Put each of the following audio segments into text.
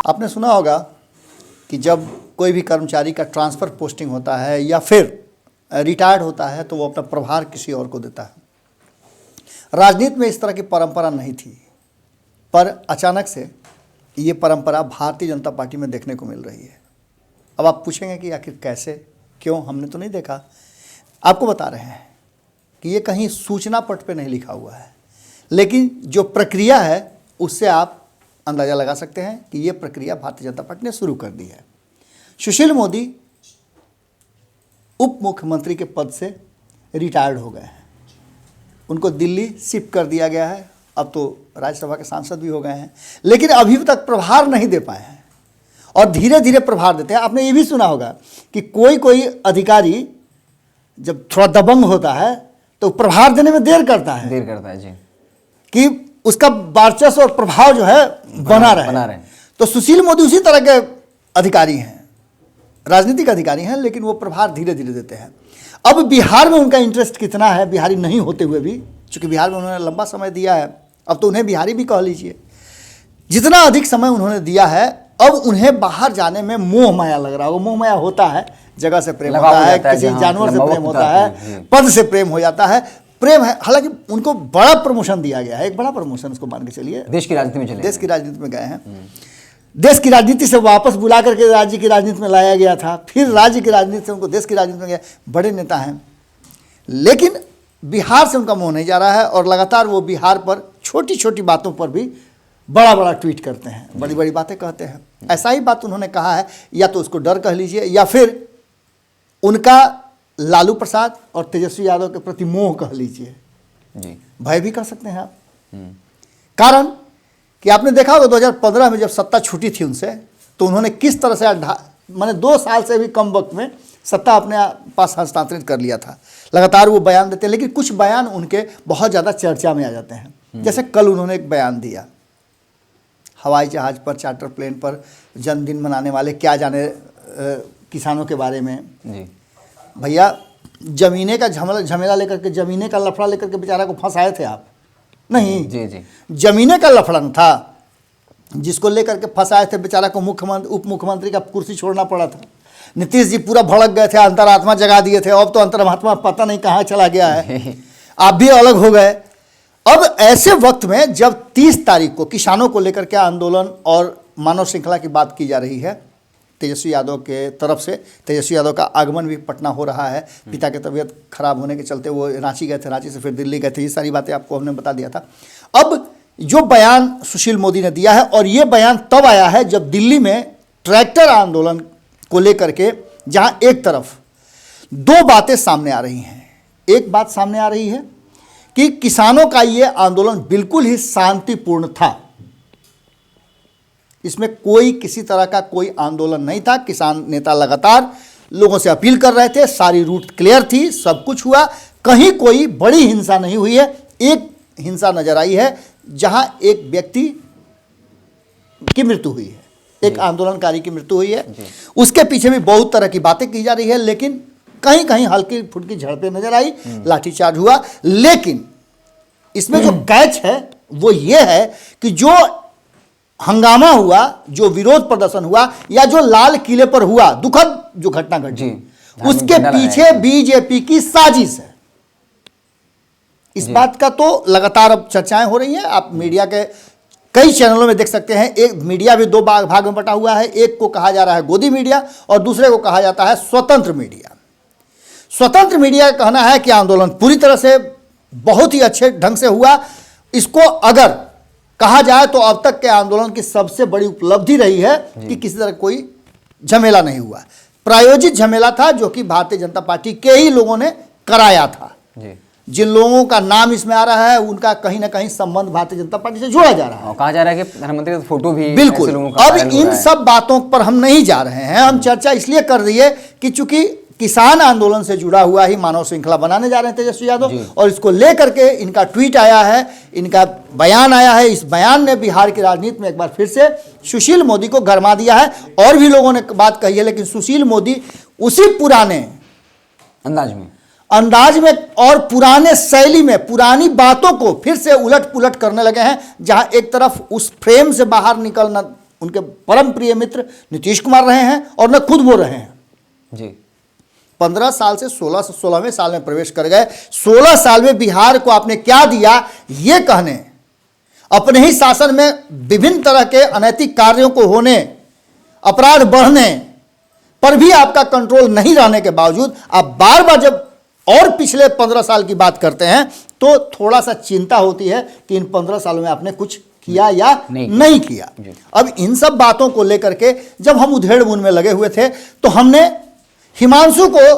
आपने सुना होगा कि जब कोई भी कर्मचारी का ट्रांसफ़र पोस्टिंग होता है या फिर रिटायर्ड होता है तो वो अपना प्रभार किसी और को देता है। राजनीति में इस तरह की परंपरा नहीं थी, पर अचानक से ये परंपरा भारतीय जनता पार्टी में देखने को मिल रही है। अब आप पूछेंगे कि आखिर कैसे, क्यों, हमने तो नहीं देखा। आपको बता रहे हैं कि ये कहीं सूचना पट पे नहीं लिखा हुआ है, लेकिन जो प्रक्रिया है उससे आप अंदाज़ा लगा सकते हैं कि ये प्रक्रिया भारतीय जनता पार्टी ने शुरू कर दी है। सुशील मोदी उप मुख्यमंत्री के पद से रिटायर्ड हो गए हैं, उनको दिल्ली शिफ्ट कर दिया गया है। अब तो राज्यसभा के सांसद भी हो गए हैं, लेकिन अभी तक प्रभार नहीं दे पाए हैं और धीरे धीरे प्रभार देते हैं। आपने ये भी सुना होगा कि कोई अधिकारी जब थोड़ा दबंग होता है तो प्रभार देने में देर करता है जी, कि उसका वर्चस्व और प्रभाव जो है बना रहे। तो सुशील मोदी उसी तरह के अधिकारी हैं, राजनीतिक अधिकारी हैं, लेकिन वो प्रभार धीरे धीरे देते हैं। अब बिहार में उनका इंटरेस्ट कितना है, बिहारी नहीं होते हुए भी, चूंकि बिहार में उन्होंने लंबा समय दिया है, अब तो उन्हें बिहारी भी कह लीजिए, जितना अधिक समय उन्होंने दिया है, अब उन्हें बाहर जाने में मोह माया लग रहा होगा। मोह माया होता है, जगह से प्रेम होता है, किसी जानवर से प्रेम होता है, पद से प्रेम हो जाता है, प्रेम है। हालांकि उनको बड़ा प्रमोशन दिया गया है, एक बड़ा प्रमोशन उसको मान के चलिए, देश की राजनीति में चले, देश की राजनीति में गए हैं। देश की राजनीति से वापस बुला करके राज्य की राजनीति में लाया गया था, फिर राज्य की राजनीति से उनको देश की राजनीति में गया। बड़े नेता हैं, लेकिन बिहार से उनका मोह नहीं जा रहा है और लगातार वो बिहार पर छोटी छोटी बातों पर भी बड़ा बड़ा ट्वीट करते हैं, बड़ी बड़ी बातें कहते हैं। ऐसा ही बात उन्होंने कहा है, या तो उसको डर कह लीजिए या फिर उनका लालू प्रसाद और तेजस्वी यादव के प्रति मोह कह लीजिए, भय भी कह सकते हैं आप। कारण कि आपने देखा होगा 2015 में जब सत्ता छूटी थी उनसे, तो उन्होंने किस तरह से माने 2 साल से भी कम वक्त में सत्ता अपने पास हस्तांतरित कर लिया था। लगातार वो बयान देते हैं, लेकिन कुछ बयान उनके बहुत ज़्यादा चर्चा में आ जाते हैं। जैसे कल उन्होंने एक बयान दिया, हवाई जहाज़ पर, चार्टर प्लेन पर जन्मदिन मनाने वाले क्या जाने किसानों के बारे में। भैया, जमीने का झमेला लेकर के, जमीने का लफड़ा लेकर के बेचारा को फंसाए थे आप? नहीं जी। जमीने का लफड़ा न था जिसको लेकर के फंसाए थे, बेचारा को मुख्यमंत्री उप मुख्यमंत्री का कुर्सी छोड़ना पड़ा था। नीतीश जी पूरा भड़क गए थे, अंतरात्मा जगा दिए थे, अब तो अंतरात्मा पता नहीं कहाँ चला गया है, आप भी अलग हो गए। अब ऐसे वक्त में जब 30 तारीख को किसानों को लेकर के आंदोलन और मानव श्रृंखला की बात की जा रही है, तेजस्वी यादव के तरफ से, तेजस्वी यादव का आगमन भी पटना हो रहा है, पिता की तबीयत खराब होने के चलते वो रांची गए थे, रांची से फिर दिल्ली गए थे, ये सारी बातें आपको हमने बता दिया था। अब जो बयान सुशील मोदी ने दिया है, और ये बयान तब आया है जब दिल्ली में ट्रैक्टर आंदोलन को लेकर के, जहां एक तरफ 2 बातें सामने आ रही हैं। एक बात सामने आ रही है कि किसानों का ये आंदोलन बिल्कुल ही शांतिपूर्ण था, इसमें कोई किसी तरह का कोई आंदोलन नहीं था। किसान नेता लगातार लोगों से अपील कर रहे थे, सारी रूट क्लियर थी, सब कुछ हुआ, कहीं कोई बड़ी हिंसा नहीं हुई है। एक हिंसा नजर आई है जहां एक व्यक्ति की मृत्यु हुई है, एक आंदोलनकारी की मृत्यु हुई है। उसके पीछे भी बहुत तरह की बातें की जा रही है, लेकिन कहीं कहीं हल्की फुल्की झड़पें नजर आई, लाठीचार्ज हुआ। लेकिन इसमें जो कैच है वो ये है कि जो हंगामा हुआ, जो विरोध प्रदर्शन हुआ, या जो लाल किले पर हुआ दुखद जो घटना घटी, उसके पीछे बीजेपी की साजिश है। इस बात का तो लगातार अब चर्चाएं हो रही हैं। आप मीडिया के कई चैनलों में देख सकते हैं। एक मीडिया भी 2 भाग में बटा हुआ है, एक को कहा जा रहा है गोदी मीडिया और दूसरे को कहा जाता है स्वतंत्र मीडिया। स्वतंत्र मीडिया का कहना है कि आंदोलन पूरी तरह से बहुत ही अच्छे ढंग से हुआ। इसको अगर कहा जाए तो अब तक के आंदोलन की सबसे बड़ी उपलब्धि रही है कि किसी तरह कोई झमेला नहीं हुआ, प्रायोजित झमेला था जो कि भारतीय जनता पार्टी के ही लोगों ने कराया था। जिन लोगों का नाम इसमें आ रहा है उनका कहीं ना कहीं संबंध भारतीय जनता पार्टी से जोड़ा जा रहा है। कहा जा रहा है कि प्रधानमंत्री का फोटो भी, बिल्कुल। अब इन सब बातों पर हम नहीं जा रहे हैं, हम चर्चा इसलिए कर रही है कि चूंकि किसान आंदोलन से जुड़ा हुआ ही मानव श्रृंखला बनाने जा रहे हैं तेजस्वी यादव, और इसको लेकर के इनका ट्वीट आया है, इनका बयान आया है। इस बयान ने बिहार की राजनीति में एक बार फिर से सुशील मोदी को गरमा दिया है। और भी लोगों ने बात कही है, लेकिन सुशील मोदी उसी पुराने अंदाज में और पुराने शैली में पुरानी बातों को फिर से उलट पुलट करने लगे हैं, जहां एक तरफ उस फ्रेम से बाहर निकलना उनके परम प्रिय मित्र नीतीश कुमार रहे हैं और न खुद वो रहे हैं। जी 15 साल से 16वें साल में प्रवेश कर गए। 16 साल में बिहार को आपने क्या दिया, ये कहने, अपने ही शासन में विभिन्न तरह के अनैतिक कार्यों को होने, अपराध बढ़ने पर भी आपका कंट्रोल नहीं रहने के बावजूद आप बार बार जब और पिछले 15 साल की बात करते हैं तो थोड़ा सा चिंता होती है कि इन 15 सालों में आपने कुछ किया या नहीं किया। अब इन सब बातों को लेकर के जब हम उधेड़-बुन में लगे हुए थे तो हमने हिमांशु को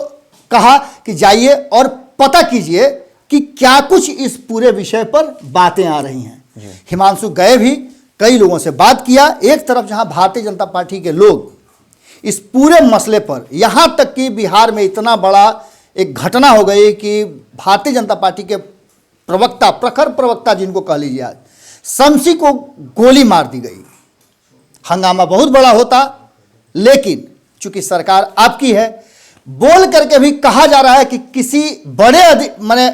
कहा कि जाइए और पता कीजिए कि क्या कुछ इस पूरे विषय पर बातें आ रही हैं। हिमांशु गए भी, कई लोगों से बात किया। एक तरफ जहां भारतीय जनता पार्टी के लोग इस पूरे मसले पर, यहां तक कि बिहार में इतना बड़ा एक घटना हो गई कि भारतीय जनता पार्टी के प्रवक्ता, प्रखर प्रवक्ता जिनको कह लीजिए, आज शमसी को गोली मार दी गई। हंगामा बहुत बड़ा होता, लेकिन चूंकि सरकार आपकी है, बोल करके भी कहा जा रहा है कि किसी बड़े माने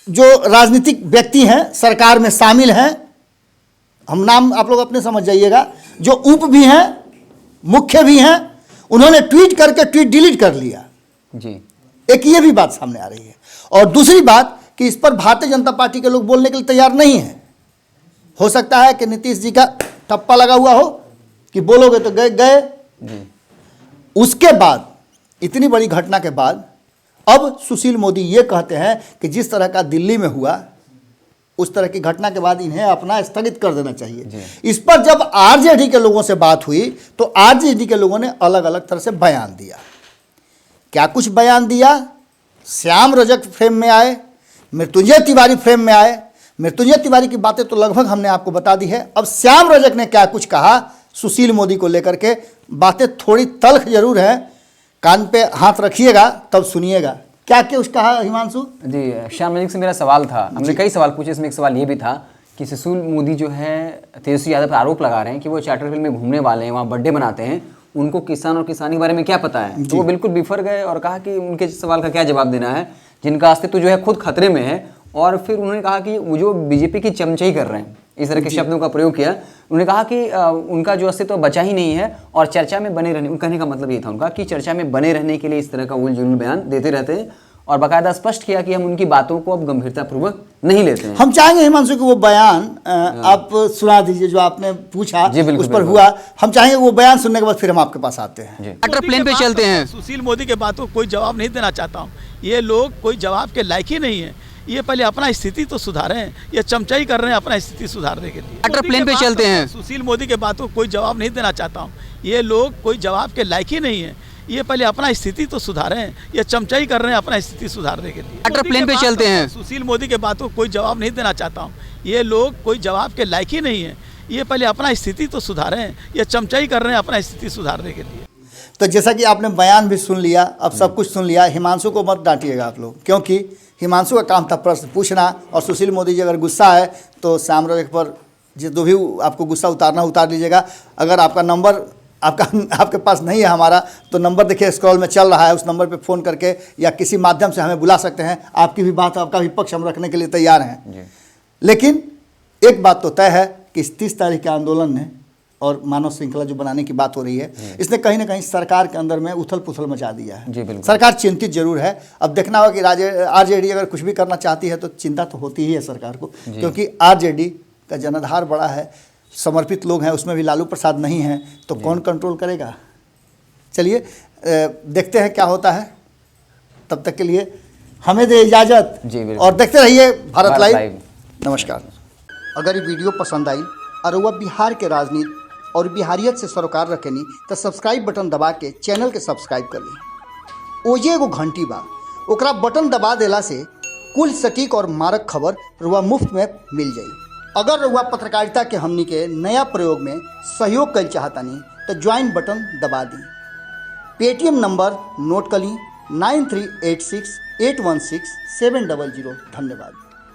जो राजनीतिक व्यक्ति हैं सरकार में शामिल हैं, हम नाम आप लोग अपने समझ जाइएगा, जो उप भी हैं, मुख्य भी हैं, उन्होंने ट्वीट करके ट्वीट डिलीट कर लिया। जी एक ये भी बात सामने आ रही है। और दूसरी बात कि इस पर भारतीय जनता पार्टी के लोग बोलने के लिए तैयार नहीं है। हो सकता है कि नीतीश जी का ठप्पा लगा हुआ हो कि बोलोगे तो गए। उसके बाद, इतनी बड़ी घटना के बाद, अब सुशील मोदी ये कहते हैं कि जिस तरह का दिल्ली में हुआ उस तरह की घटना के बाद इन्हें अपना स्थगित कर देना चाहिए। इस पर जब आरजेडी के लोगों से बात हुई तो आरजेडी के लोगों ने अलग अलग तरह से बयान दिया। क्या कुछ बयान दिया? श्याम रजक फ्रेम में आए, मृत्युंजय तिवारी फ्रेम में आए। मृत्युंजय तिवारी की बातें तो लगभग हमने आपको बता दी है। अब श्याम रजक ने क्या कुछ कहा सुशील मोदी को लेकर के, बातें थोड़ी तल्ख जरूर है, कान पे हाथ रखिएगा तब सुनिएगा। क्या कुछ कहा हिमांशु जी? श्याम रजक से मेरा सवाल था, हमने कई सवाल पूछे, इसमें एक सवाल ये भी था कि सुशील मोदी जो है तेजस्वी यादव पर आरोप लगा रहे हैं कि वो चार्टर फिल्म में घूमने वाले हैं, वहाँ बर्थडे मनाते हैं, उनको किसान और किसानी के बारे में क्या पता है। तो वो बिल्कुल बिफर गए और कहा कि उनके सवाल का क्या जवाब देना है, जिनका अस्तित्व जो है खुद खतरे में है। और फिर उन्होंने कहा कि वो जो बीजेपी की चमचाई कर रहे हैं, इस तरह के शब्दों का प्रयोग किया। उन्होंने कहा कि उनका जो अस्तित्व बचा ही नहीं है और चर्चा में बने रहने, कहने का मतलब ये था उनका कि चर्चा में बने रहने के लिए इस तरह का उल जुलूल बयान देते रहते हैं। और बाकायदा स्पष्ट किया कि हम उनकी बातों को अब गंभीरतापूर्वक नहीं लेते हैं। हम चाहेंगे हिमांशु कि वो बयान आप सुना दीजिए जो आपने पूछा उस पर हुआ। हम चाहेंगे वो बयान सुनने के बाद फिर हम आपके पास आते हैं। चार्टर प्लेन पे चलते हैं। सुशील मोदी के बातों को कोई जवाब नहीं देना चाहता हूँ। ये लोग कोई जवाब के लायक ही नहीं है। ये पहले अपना स्थिति तो सुधारें। ये चमचाई कर रहे हैं अपना स्थिति सुधारने के लिए। चार्टर प्लेन पे चलते हैं। सुशील मोदी के बातों को कोई जवाब नहीं देना चाहता हूँ। ये लोग कोई जवाब के लायक ही नहीं है। ये पहले अपना स्थिति तो सुधारें। ये चमचाई कर रहे हैं अपना स्थिति सुधारने के लिए। चार्टर प्लेन पे चलते हैं। सुशील मोदी के बातों को कोई जवाब नहीं देना चाहता हूँ। ये लोग कोई जवाब के लायक ही नहीं है। ये पहले अपना स्थिति तो सुधारें। ये चमचाई कर रहे हैं अपना स्थिति सुधारने के लिए। तो जैसा कि आपने बयान भी सुन लिया, अब सब कुछ सुन लिया। हिमांशु को मत डांटिएगा आप लोग, क्योंकि हिमांशु का काम था प्रश्न पूछना। और सुशील मोदी जी अगर गुस्सा है तो श्याम रजक पर जो भी आपको गुस्सा उतारना उतार लीजिएगा। अगर आपका नंबर आपके पास नहीं है हमारा, तो नंबर देखिए स्क्रॉल में चल रहा है, उस नंबर पे फ़ोन करके या किसी माध्यम से हमें बुला सकते हैं। आपकी भी बात, आपका भी पक्ष हम रखने के लिए तैयार हैं। लेकिन एक बात तो तय है कि 30 तारीख के आंदोलन ने और मानव श्रृंखला जो बनाने की बात हो रही है, इसने कहीं ना कहीं सरकार के अंदर में उथल पुथल मचा दिया है। सरकार चिंतित जरूर है। अब देखना होगा कि आरजेडी अगर कुछ भी करना चाहती है तो चिंता तो होती ही है सरकार को, क्योंकि आरजेडी का जनाधार बड़ा है, समर्पित लोग हैं, उसमें भी लालू प्रसाद नहीं हैं, तो कौन कंट्रोल करेगा। चलिए देखते हैं क्या होता है। तब तक के लिए हमें दे इजाज़त और देखते रहिए भारत लाइव। नमस्कार। अगर ये वीडियो पसंद आई और वह बिहार के राजनीति और बिहारियत से सरोकार रखेनी तो सब्सक्राइब बटन दबा के चैनल के सब्सक्राइब कर ली। ओजे एगो घंटी बा, ओकरा बटन दबा देला से कुल सटीक और मारक खबर रुआ मुफ्त में मिल जाई। अगर रुआ पत्रकारिता के हमनी के नया प्रयोग में सहयोग कर चाहतानी तो ज्वाइन बटन दबा दी। पेटीएम नंबर नोट कर ली 9386816700। धन्यवाद।